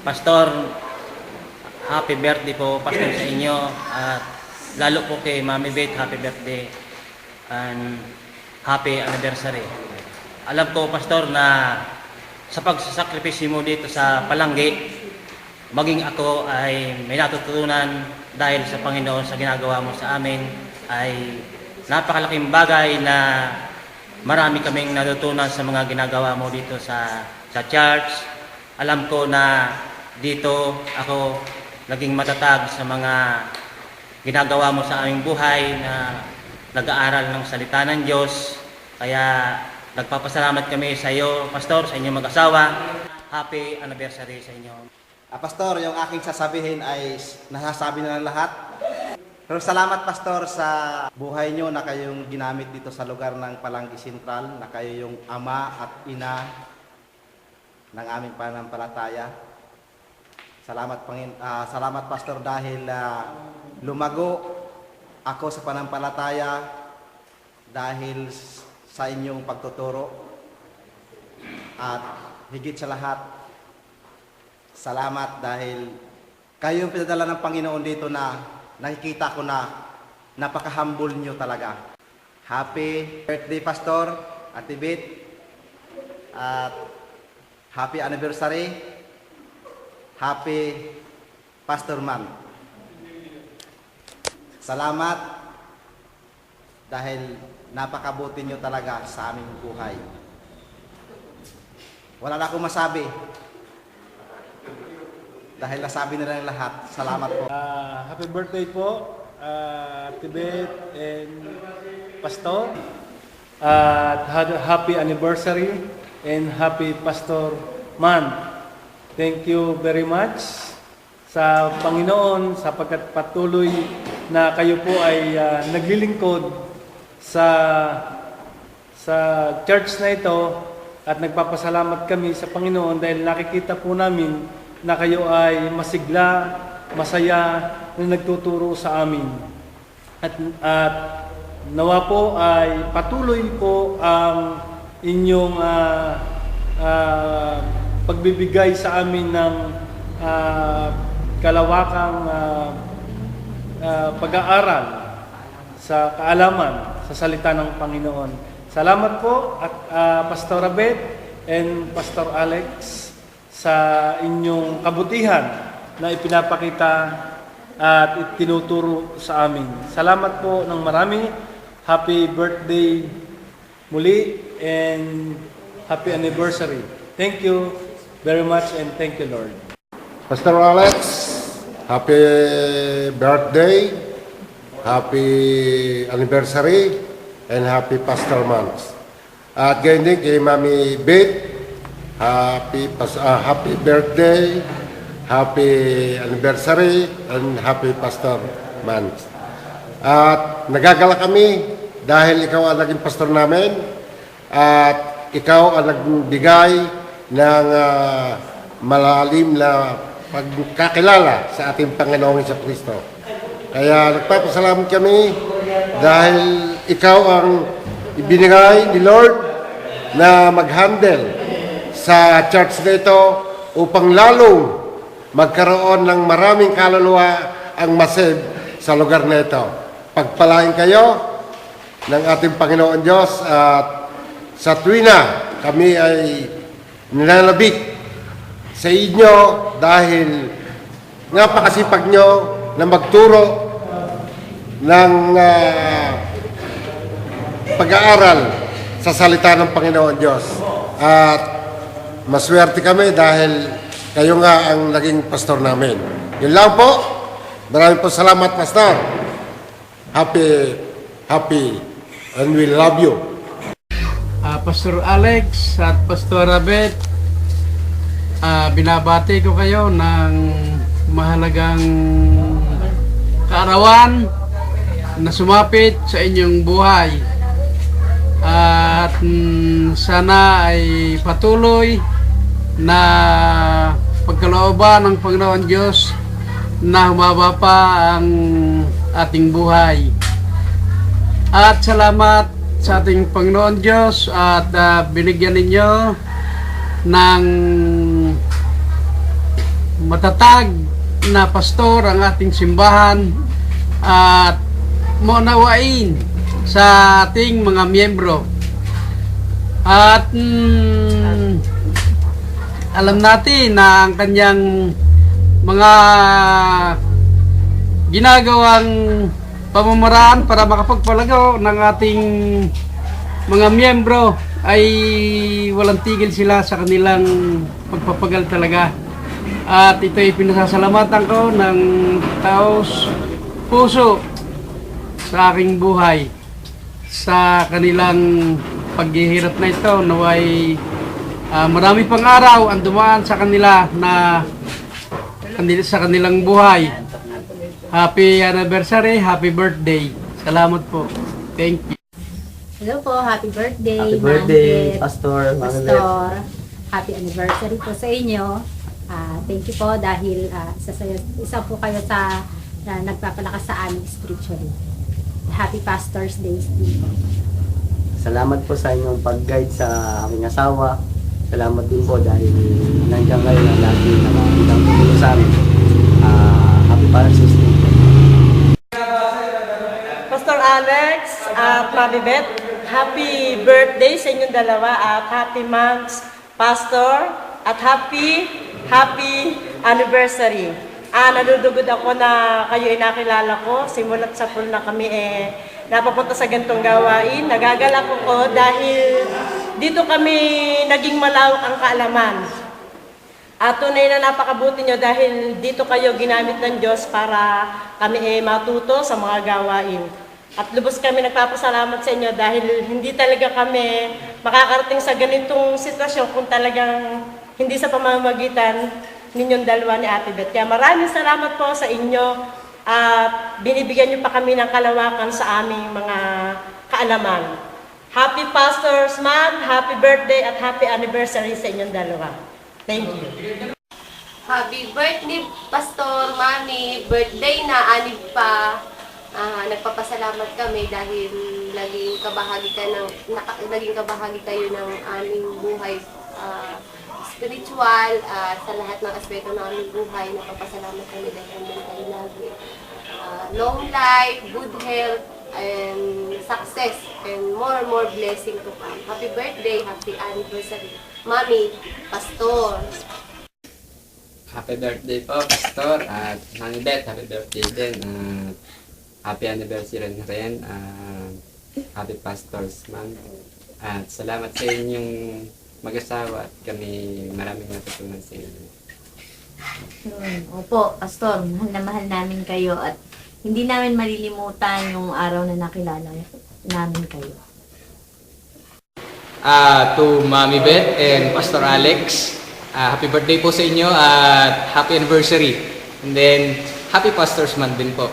Pastor, happy birthday po, Pastor, sa inyo. At lalo po kay Mami Beth, happy birthday and happy anniversary. Alam ko, Pastor, na sa pagsasakripisyo mo dito sa Palanggi, maging ako ay may natutunan dahil sa Panginoon sa ginagawa mo sa amin ay napakalaking bagay na marami kaming natutunan sa mga ginagawa mo dito sa church. Alam ko na dito ako naging matatag sa mga ginagawa mo sa aming buhay na nag-aaral ng salita ng Diyos. Kaya nagpapasalamat kami sa iyo, Pastor, sa inyong mag-asawa. Happy anniversary sa inyo. Pastor, yung aking sasabihin ay nasasabi na ng lahat. Pero salamat, Pastor, sa buhay nyo na kayong ginamit dito sa lugar ng Palanggi Sentral, na kayo yung ama at ina ng aming pananampalataya. Salamat, Pastor, dahil lumago ako sa pananampalataya dahil sa inyong pagtuturo. At higit sa lahat, salamat dahil kayo yung pinadala ng Panginoon dito na nakikita ko na napaka-humble nyo talaga. Happy birthday, Pastor, Ate Beth, at happy anniversary, happy Pastor Man. Salamat dahil napakabuti nyo talaga sa aming buhay. Wala na akong masabi dahil nasabi nila ng lahat. Salamat po. Happy birthday po, Tibet and Pastor. Happy anniversary and happy Pastor Man. Thank you very much sa Panginoon sapagkat patuloy na kayo po ay naglilingkod sa church na ito at nagpapasalamat kami sa Panginoon dahil nakikita po namin na kayo ay masigla, masaya na nagtuturo sa amin. At nawa po ay patuloy po ang inyong pagbibigay sa amin ng kalawakang pag-aaral sa kaalaman sa salita ng Panginoon. Salamat po at Pastor Abet and Pastor Alex sa inyong kabutihan na ipinapakita at tinuturo sa amin. Salamat po ng marami. Happy birthday muli and happy anniversary. Thank you very much and thank you, Lord. Pastor Alex, happy birthday, happy anniversary, and happy Pastor Month. At gayon din kay Mami Beth, happy birthday, happy anniversary, and happy Pastor Month. At nagagala kami dahil ikaw ang naging pastor namin at ikaw ang nagbigay ng malalim na pagkakilala sa ating Panginoong Jesucristo. Kaya nagpapasalamat kami dahil ikaw ang ibinigay ni Lord na mag-handle sa church na ito upang lalong magkaroon ng maraming kaluluwa ang masave sa lugar na ito. Pagpalain kayo ng ating Panginoon Diyos at sa tuwina kami ay nilalabik sa inyo dahil napakasipag nyo na magturo ng pag-aaral sa salita ng Panginoon Diyos. At maswerte kami dahil kayo nga ang naging pastor namin. Yun lang po. Maraming po salamat, Pastor. Happy, and we love you. Pastor Alex at Pastor Abet, binabati ko kayo ng mahalagang kaarawan na sumapit sa inyong buhay. At sana ay patuloy na pagkalooban ng Panginoon Diyos na humaba pa ang ating buhay. At salamat sa ating Panginoon Diyos at binigyan ninyo ng matatag na pastor ang ating simbahan at maunawain sa ating mga miyembro. At alam natin na ang kanyang mga ginagawang pamamaraan para makapagpalagaw ng ating mga miyembro ay walang tigil sila sa kanilang pagpapagal talaga. At ito'y pinasasalamatan ko ng taos puso sa aking buhay sa kanilang paghihirap na ito. Naway marami pang araw ang dumaan sa kanila sa kanilang buhay. Happy anniversary, happy birthday. Salamat po. Thank you. Hello po, happy birthday. Happy birthday, Ma'am Beth, Pastor. Pastor. Happy anniversary po sa inyo. Thank you po dahil isa po kayo sa nagpapalakas sa amin spiritually. Happy Pastor's Day po. Salamat po sa inyong pag-guide sa aking asawa. Salamat din po dahil nandiyan kayo na lagi nakakitang tulong sa amin. Happy Pastor's Day. Pastor Alex at Mami Beth, happy birthday sa inyong dalawa at happy months, Pastor, at happy anniversary. Nadudugod ako na kayo ay nakilala ko. Simulat sa pool na kami napapunta sa gantong gawain. Nagagalak ko dahil dito kami naging malawak ang kaalaman. At tunay na napakabuti nyo dahil dito kayo ginamit ng Diyos para kami matuto sa mga gawain. At lubos kami nagpapasalamat sa inyo dahil hindi talaga kami makakarating sa ganitong sitwasyon kung talagang hindi sa pamamagitan ninyong dalawa ni Ate Beth. Kaya maraming salamat po sa inyo at binibigyan niyo pa kami ng kalawakan sa aming mga kaalaman. Happy Pastor's Month, happy birthday at happy anniversary sa inyong dalawa. Thank you. Happy birthday, Pastor, Mami. Birthday na, anib pa. Nagpapasalamat kami dahil naging kabahagi kayo ng aming buhay spiritual sa lahat ng aspeto ng aming buhay. Nagpapasalamat kami dahil andun kayo lagi. Long life, good health, and success, and more blessing to come. Happy birthday, happy anniversary. Mami, Pastor. Happy birthday po, Pastor. At Mami Beth, happy birthday din. Happy anniversary rin. Happy Pastor's Month. At salamat sa inyong mag-asawa at kami maraming natutunan sa inyo. Opo, Pastor, mahal na mahal namin kayo at hindi namin malilimutan yung araw na nakilala namin kayo. To Mami Beth and Pastor Alex, happy birthday po sa inyo at happy anniversary. And then, happy Pastor's Month din po.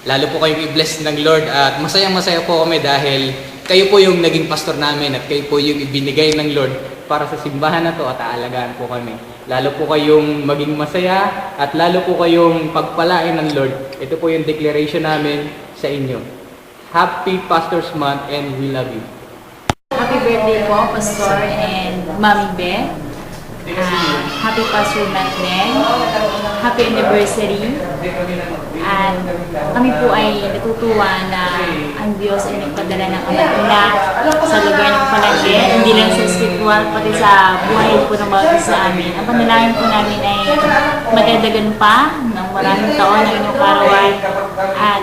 Lalo po kayong i-bless ng Lord at masayang-masaya po kami dahil kayo po yung naging pastor namin at kayo po yung ibinigay ng Lord para sa simbahan na to at aalagaan po kami. Lalo po kayong maging masaya at lalo po kayong pagpalain ng Lord. Ito po yung declaration namin sa inyo. Happy Pastor's Month and we love you. Happy birthday po, Pastor and Mami Beth. Happy Pastor Month din. Happy anniversary. At kami po ay natutuwa na ang Diyos ay nagpadala ng anak nila sa lugar ng palengke, hindi lang sa spiritual, pati sa buhay po ng bawat sa amin. Ang panalangin po namin ay magdadagan pa ng maraming taon ang inyong karawan at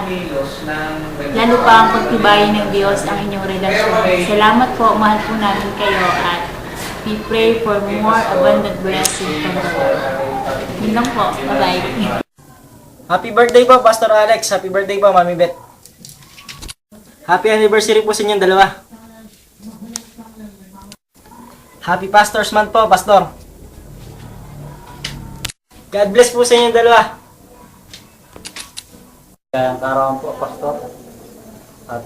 lalo pa ang pagtibayin ng Diyos ang inyong relasyon. Salamat po, mahal po namin kayo at we pray for more abundant blessing from the Lord. Yun lang po. Bye-bye. Happy birthday po, Pastor Alex. Happy birthday po, Mami Beth. Happy anniversary po sa inyong dalawa. Happy Pastor's Month po, Pastor. God bless po sa inyong dalawa. Kayang karawan po, Pastor. At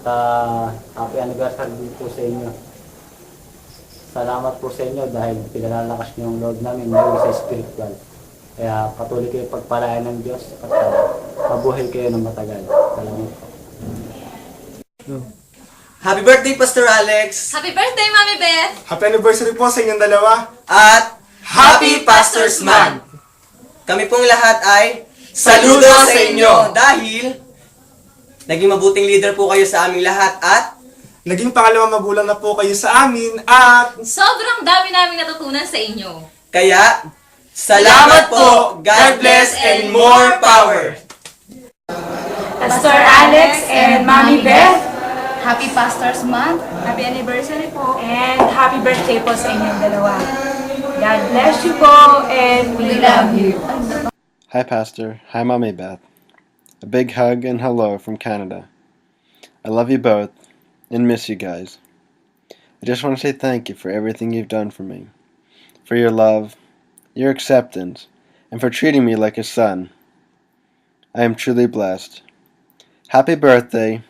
happy anniversary din po sa inyo. Salamat po sa inyo dahil pinalalakas niyo ang Lord namin sa spiritual. Kaya patuloy kayo pagpalain ng Diyos at mabuhay kayo ng matagal. Salamat po. Happy birthday, Pastor Alex! Happy birthday, Mami Beth! Happy anniversary po sa inyong dalawa. At Happy Pastor's Month! kami pong lahat ay saludo sa inyo dahil naging mabuting leader po kayo sa aming lahat at naging pangalawang magulang na po kayo sa amin at sobrang dami namin natutunan sa inyo. kaya salamat po, God bless and more power. Pastor Alex and Mommy Beth, Happy Pastors Month. happy anniversary po. And happy birthday po sa inyong dalawa. God bless you po and we love you. Hi, Pastor. Hi, Mommy Beth. A big hug and hello from Canada. I love you both and miss you guys. I just want to say thank you for everything you've done for me, for your love, your acceptance, and for treating me like a son. I am truly blessed. Happy birthday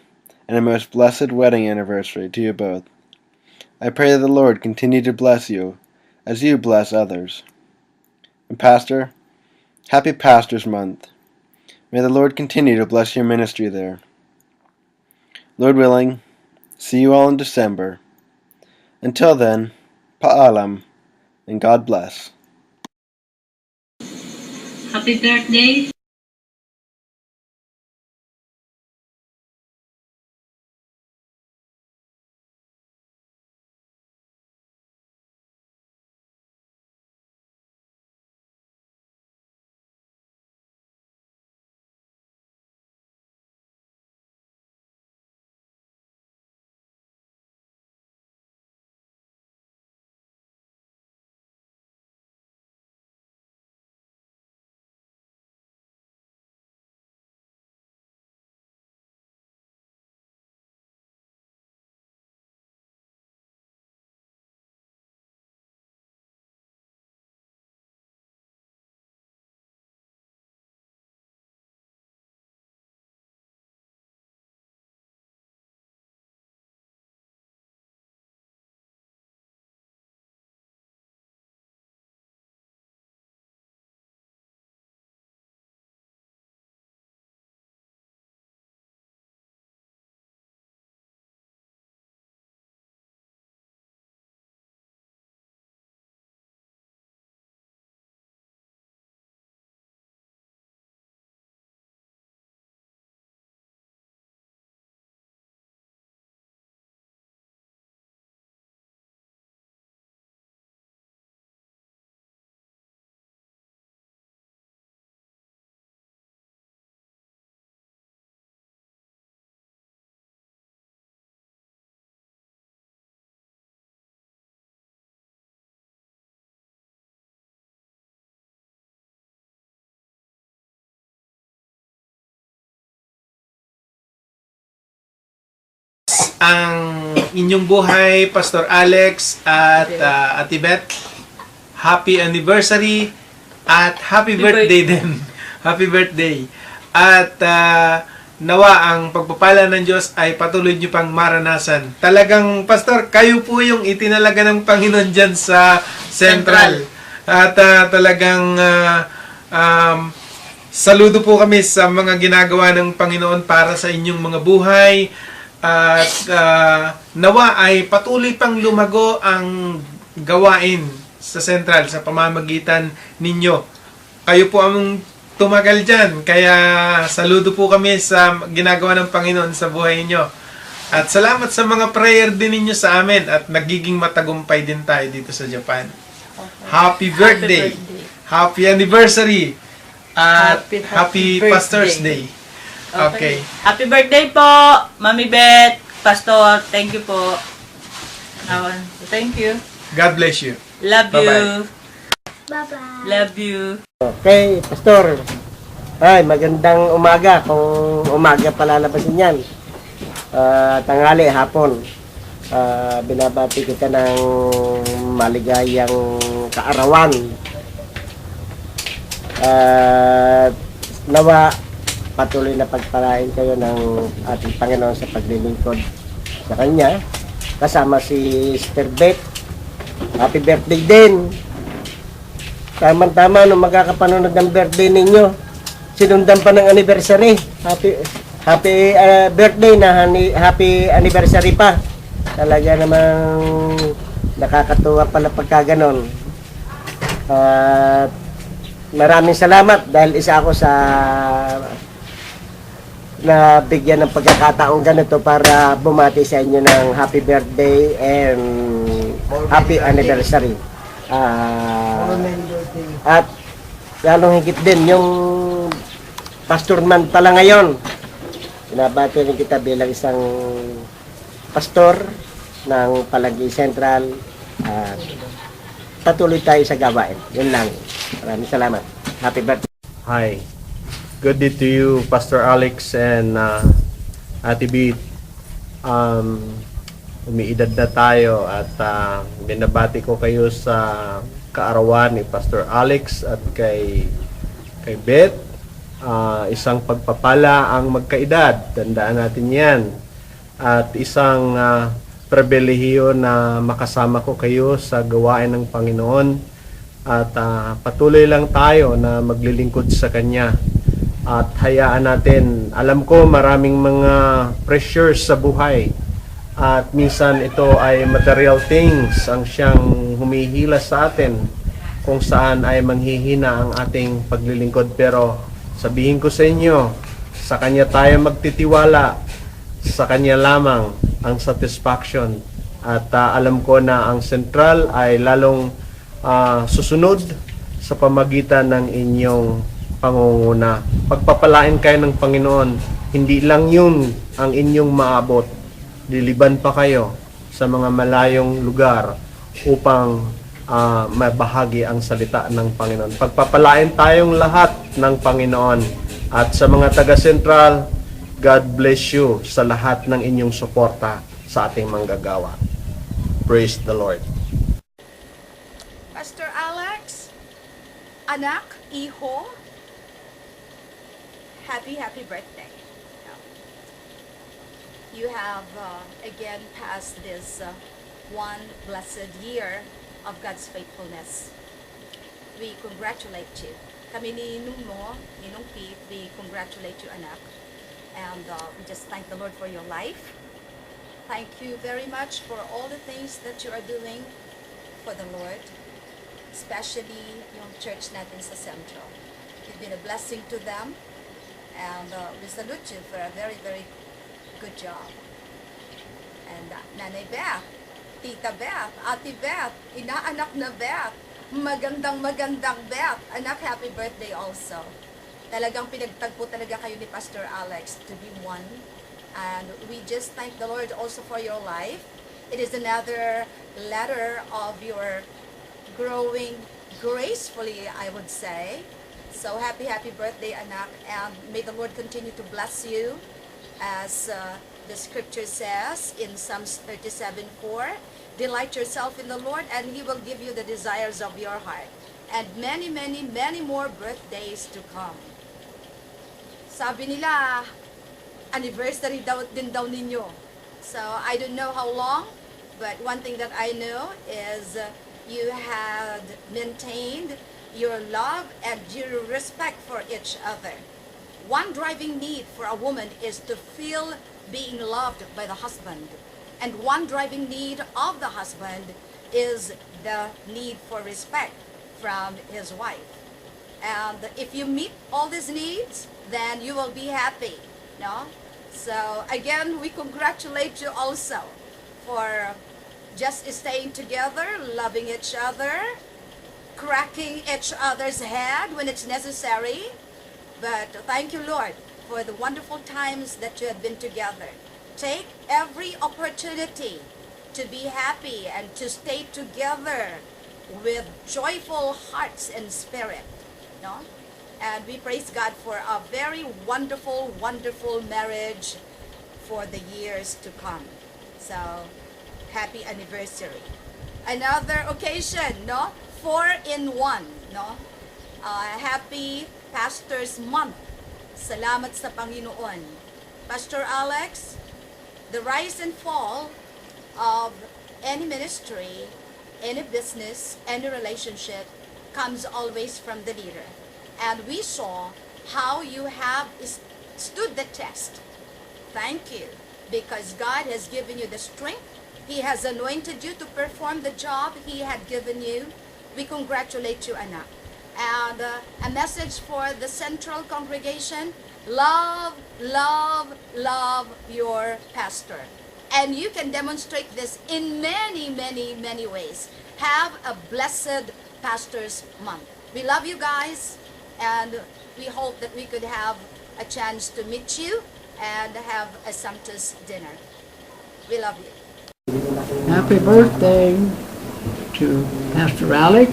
and a most blessed wedding anniversary to you both. I pray that the Lord continue to bless you as you bless others. And Pastor, happy Pastors Month. May the Lord continue to bless your ministry there. Lord willing, see you all in December. Until then, paalam, and God bless. Happy birthday. ang inyong buhay, Pastor Alex at Ate Beth. Happy anniversary at happy birthday din. Happy birthday. At nawa ang pagpapala ng Diyos ay patuloy niyo pang maranasan. Talagang, Pastor, kayo po yung itinalaga ng Panginoon dyan sa Central. At talagang saludo po kami sa mga ginagawa ng Panginoon para sa inyong mga buhay. At nawa ay patuloy pang lumago ang gawain sa Central sa pamamagitan ninyo. Kayo po ang tumagal dyan. Kaya saludo po kami sa ginagawa ng Panginoon sa buhay ninyo. At salamat sa mga prayer din ninyo sa amin at nagiging matagumpay din tayo dito sa Japan. Happy birthday! Happy anniversary! At happy Pastor's Day! Okay. Happy birthday po, Mami Beth, Pastor. Thank you po. Thank you. God bless you. Love you. Bye-bye. Love you. Okay, Pastor. Ay, magandang umaga. Kung umaga palalabasin yan. Tanghali, hapon. Binabati kita ng maligayang kaarawan. Nawa, patuloy na pagpalain kayo ng ating Panginoon sa paglilingkod sa Kanya. Kasama si Sister Beth. Happy birthday din. Tama-tama nung magkakapanood ng birthday ninyo. Sinundan pa ng anniversary. Happy birthday na happy anniversary pa. Talaga namang nakakatuwa pala pagka ganon. At maraming salamat dahil isa ako sa na bigyan ng pagkakataong ganito para bumati sa inyo ng happy birthday and happy anniversary. At lalong higit din yung pastor man pala ngayon. Binabati rin kita bilang isang pastor ng Palagi Central. Patuloy tayo sa gawain. Yun lang. Maraming salamat. Happy birthday. Hi. Good day to you, Pastor Alex and Ate Beat. Umiidad na tayo at binabati ko kayo sa kaarawan ni Pastor Alex at kay Beth. Isang pagpapala ang magkaedad. Tandaan natin yan. At isang pribilehiyo na makasama ko kayo sa gawain ng Panginoon. At patuloy lang tayo na maglilingkod sa Kanya. At hayaan natin, alam ko maraming mga pressures sa buhay. At minsan ito ay material things ang siyang humihila sa atin kung saan ay manghihina ang ating paglilingkod. Pero sabihin ko sa inyo, sa Kanya tayo magtitiwala, sa Kanya lamang ang satisfaction. At alam ko na ang sentral ay lalong susunod sa pamagitan ng inyong pangunguna. Pagpapalain kayo ng Panginoon, hindi lang yun ang inyong maabot. Liliban pa kayo sa mga malayong lugar upang mabahagi ang salita ng Panginoon. Pagpapalain tayong lahat ng Panginoon. At sa mga taga-sentral, God bless you sa lahat ng inyong suporta sa ating manggagawa. Praise the Lord. Pastor Alex, anak, iho, happy birthday. You have again passed this one blessed year of God's faithfulness. We congratulate you. Kami ni Ninong Pete, we congratulate you, anak. And we just thank the Lord for your life. Thank you very much for all the things that you are doing for the Lord, especially yung church natin sa Central. You've been a blessing to them, and we salute you for a very, very good job. And Nanay Beth, Tita Beth, Ate Beth, inaanak na Beth, magandang Beth, anak, happy birthday also. Talagang pinagtagpo talaga kayo ni Pastor Alex to be one. And we just thank the Lord also for your life. It is another letter of your growing gracefully, I would say. So happy birthday, anak, and may the Lord continue to bless you as the scripture says in Psalms 37:4. Delight yourself in the Lord and He will give you the desires of your heart. And many, many, many more birthdays to come. Sabi nila, anniversary din daw ninyo. So, I don't know how long, but one thing that I know is you had maintained your love and your respect for each other. One driving need for a woman is to feel being loved by the husband. And one driving need of the husband is the need for respect from his wife. And if you meet all these needs, then you will be happy, no? So again, we congratulate you also for just staying together, loving each other, cracking each other's head when it's necessary. But thank you, Lord, for the wonderful times that you have been together. Take every opportunity to be happy and to stay together with joyful hearts and spirit, no? And we praise God for a very wonderful, wonderful marriage for the years to come. So, happy anniversary. Another occasion, no? 4 in 1, no? Happy Pastor's Month. Salamat sa Panginoon. Pastor Alex, the rise and fall of any ministry, any business, any relationship comes always from the leader. And we saw how you have stood the test. Thank you, because God has given you the strength. He has anointed you to perform the job He had given you. We congratulate you, anak. And a message for the central congregation: love, love, love your pastor. And you can demonstrate this in many, many, many ways. Have a blessed Pastor's Month. We love you guys, and we hope that we could have a chance to meet you and have a sumptuous dinner. We love you. Happy birthday to Pastor Alex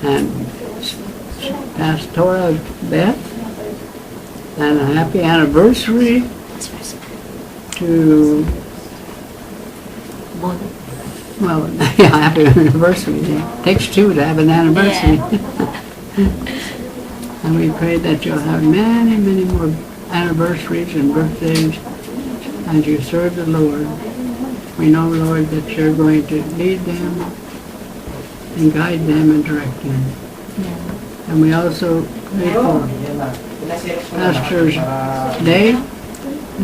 and Pastora Beth, and a happy anniversary to, well, yeah, happy anniversary. It takes two to have an anniversary. And we pray that you'll have many, many more anniversaries and birthdays as you serve the Lord. We know, Lord, that you're going to lead them and guide them and direct them. And we also pray for Pastor's Day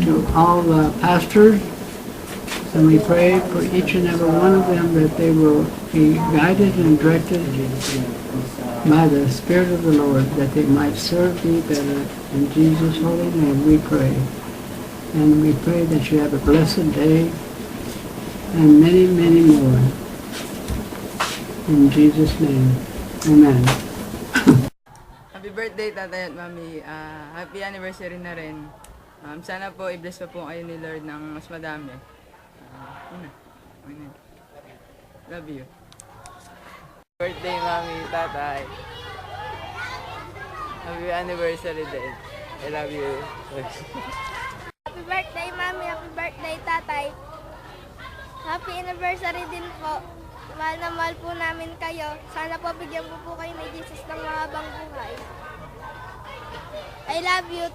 to all the pastors, and we pray for each and every one of them that they will be guided and directed by the Spirit of the Lord, that they might serve thee better. In Jesus' holy name we pray. And we pray that you have a blessed day and many, many more. In Jesus' name, amen. Happy birthday, Tatay at Mami. Happy anniversary na rin. Sana po i-bless pa po kayo ni Lord ng mas madami. Love you. Birthday, Mami, Tatay. Happy anniversary din. I love you. Happy birthday, Mami. Happy birthday, Tatay. Happy anniversary din po. Mahal na mahal po namin kayo. Sana po bigyan po kayo ni Jesus ng mahabang buhay. I love you.